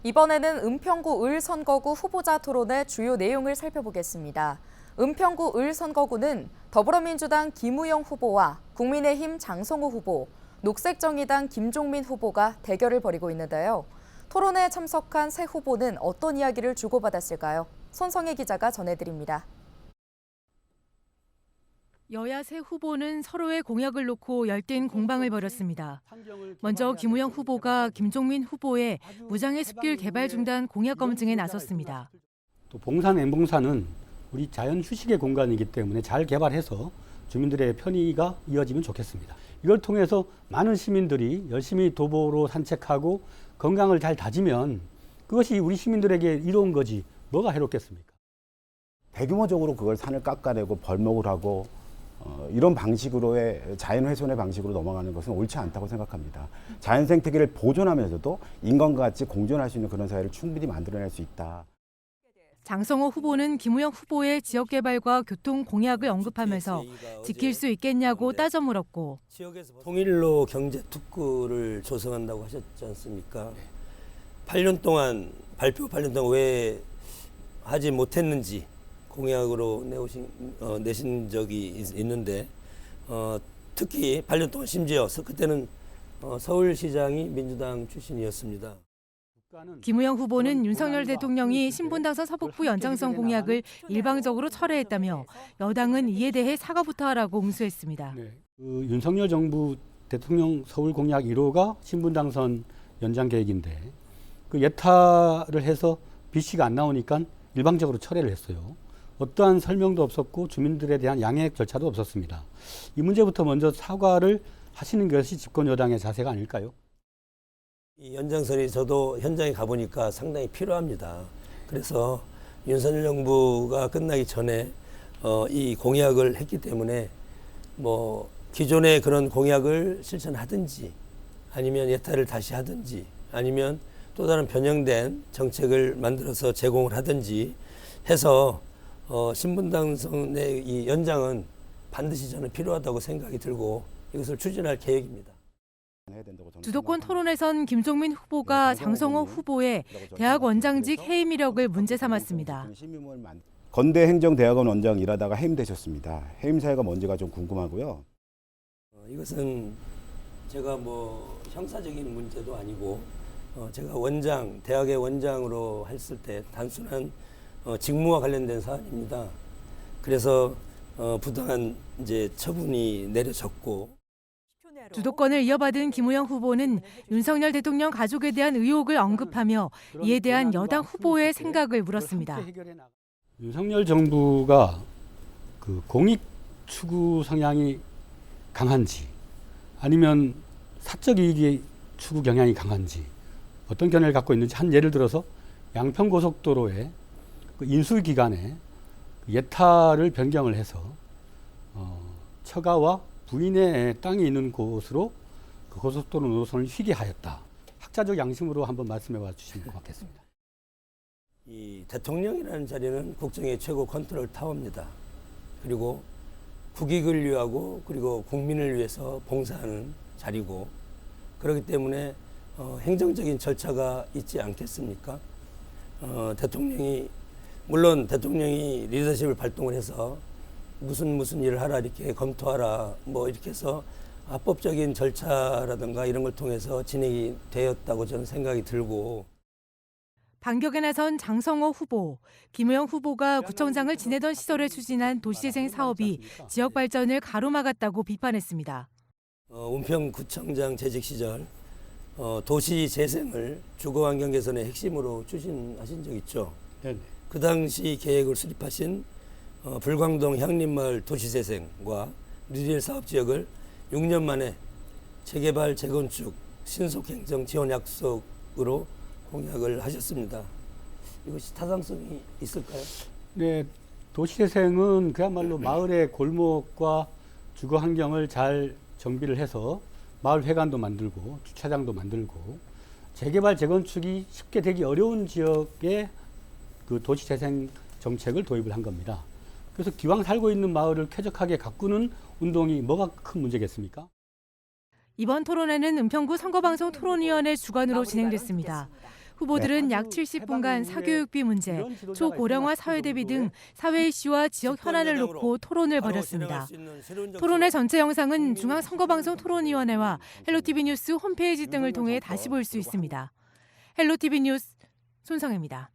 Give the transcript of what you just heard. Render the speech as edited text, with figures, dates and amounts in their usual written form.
이번에는 은평구 을 선거구 후보자 토론의 주요 내용을 살펴보겠습니다. 은평구 을 선거구는 더불어민주당 김우영 후보와 국민의힘 장성호 후보, 녹색정의당 김종민 후보가 대결을 벌이고 있는데요. 토론에 참석한 세 후보는 어떤 이야기를 주고받았을까요? 손성혜 기자가 전해드립니다. 여야 세 후보는 서로의 공약을 놓고 열띤 공방을 벌였습니다. 먼저 김우영 후보가 김종민 후보의 무장의 숲길 개발 중단 공약 검증에 나섰습니다. 또 봉산 엠봉산은 우리 자연 휴식의 공간이기 때문에 잘 개발해서 주민들의 편의가 이어지면 좋겠습니다. 이걸 통해서 많은 시민들이 열심히 도보로 산책하고 건강을 잘 다지면 그것이 우리 시민들에게 이로운 거지 뭐가 해롭겠습니까? 대규모적으로 그걸 산을 깎아내고 벌목을 하고 이런 방식으로의 자연훼손의 방식으로 넘어가는 것은 옳지 않다고 생각합니다. 자연 생태계를 보존하면서도 인간과 같이 공존할 수 있는 그런 사회를 충분히 만들어낼 수 있다. 장성호 후보는 김우영 후보의 지역개발과 교통 공약을 언급하면서 지킬 수 있겠냐고 따져 물었고, 통일로 경제 특구를 조성한다고 하셨지 않습니까? 8년 동안 8년 동안 왜 하지 못했는지 공약으로 내신 적이 있는데 특히 8년 동안 심지어 그때는 서울시장이 민주당 출신이었습니다. 김우영 후보는 윤석열 대통령이 신분당선 서북부 연장선 공약을 일방적으로 철회했다며 여당은 이에 대해 사과부터 하라고 응수했습니다. 윤석열 정부 대통령 서울 공약 1호가 신분당선 연장 계획인데 그 예타를 해서 BC가 안 나오니까 일방적으로 철회를 했어요. 어떠한 설명도 없었고 주민들에 대한 양해 절차도 없었습니다. 이 문제부터 먼저 사과를 하시는 것이 집권 여당의 자세가 아닐까요? 이 연장선이 저도 현장에 가보니까 상당히 필요합니다. 그래서 윤석열 정부가 끝나기 전에 이 공약을 했기 때문에 뭐 기존의 그런 공약을 실천하든지 아니면 예타를 다시 하든지 아니면 또 다른 변형된 정책을 만들어서 제공을 하든지 해서 신분당선의 이 연장은 반드시 저는 필요하다고 생각이 들고 이것을 추진할 계획입니다. 주도권 토론에선 김종민 후보가 장성호 후보의 대학 원장직 해임 이력을 문제 삼았습니다. 건대 행정대학원 원장 일하다가 해임되셨습니다. 해임 사유가 뭔지가 좀 궁금하고요. 이것은 제가 뭐 형사적인 문제도 아니고 제가 대학의 원장으로 했을 때 단순한 직무와 관련된 사안입니다. 그래서 부당한 이제 처분이 내려졌고. 주도권을 이어받은 김우영 후보는 윤석열 대통령 가족에 대한 의혹을 언급하며 이에 대한 여당 후보의 생각을 물었습니다. 윤석열 정부가 그 공익 추구 성향이 강한지 아니면 사적 이익의 추구 경향이 강한지 어떤 견해를 갖고 있는지 한 예를 들어서 양평고속도로의 그 인수 기간에 예타를 변경을 해서 처가와 부인의 땅이 있는 곳으로 그 고속도로 노선을 휘게 하였다. 학자적 양심으로 한번 말씀해 봐 주시면 고맙겠습니다. 이 대통령이라는 자리는 국정의 최고 컨트롤 타워입니다. 그리고 국익을 위하고 그리고 국민을 위해서 봉사하는 자리고 그렇기 때문에 행정적인 절차가 있지 않겠습니까? 물론 대통령이 리더십을 발동을 해서 무슨 일을 하라 이렇게 검토하라 뭐 이렇게 해서 합법적인 절차라든가 이런 걸 통해서 진행이 되었다고 저는 생각이 들고. 반격에 나선 장성호 후보, 김우영 후보가 구청장을 지내던 시절에 추진한 도시재생 사업이 지역 발전을 가로막았다고 비판했습니다. 은평구청장 재직 시절 도시재생을 주거환경 개선의 핵심으로 추진하신 적 있죠. 네. 그 당시 계획을 수립하신 불광동 향림마을 도시재생과 뉴딜 사업지역을 6년 만에 재개발, 재건축, 신속행정 지원 약속으로 공약을 하셨습니다. 이것이 타당성이 있을까요? 네, 도시재생은 그야말로 마을의 골목과 주거 환경을 잘 정비를 해서 마을 회관도 만들고 주차장도 만들고 재개발, 재건축이 쉽게 되기 어려운 지역에 그 도시재생 정책을 도입을 한 겁니다. 그래서 기왕 살고 있는 마을을 쾌적하게 가꾸는 운동이 뭐가 큰 문제겠습니까? 이번 토론회는 은평구 선거방송 토론위원회 주관으로 진행됐습니다. 후보들은 약 70분간 사교육비 문제, 초고령화 사회 대비 등 사회 이슈와 지역 현안을 놓고 토론을 벌였습니다. 토론회 전체 영상은 중앙선거방송 토론위원회와 헬로티비 뉴스 홈페이지 등을 통해 다시 볼 수 있습니다. 헬로티비 뉴스 손성혜입니다.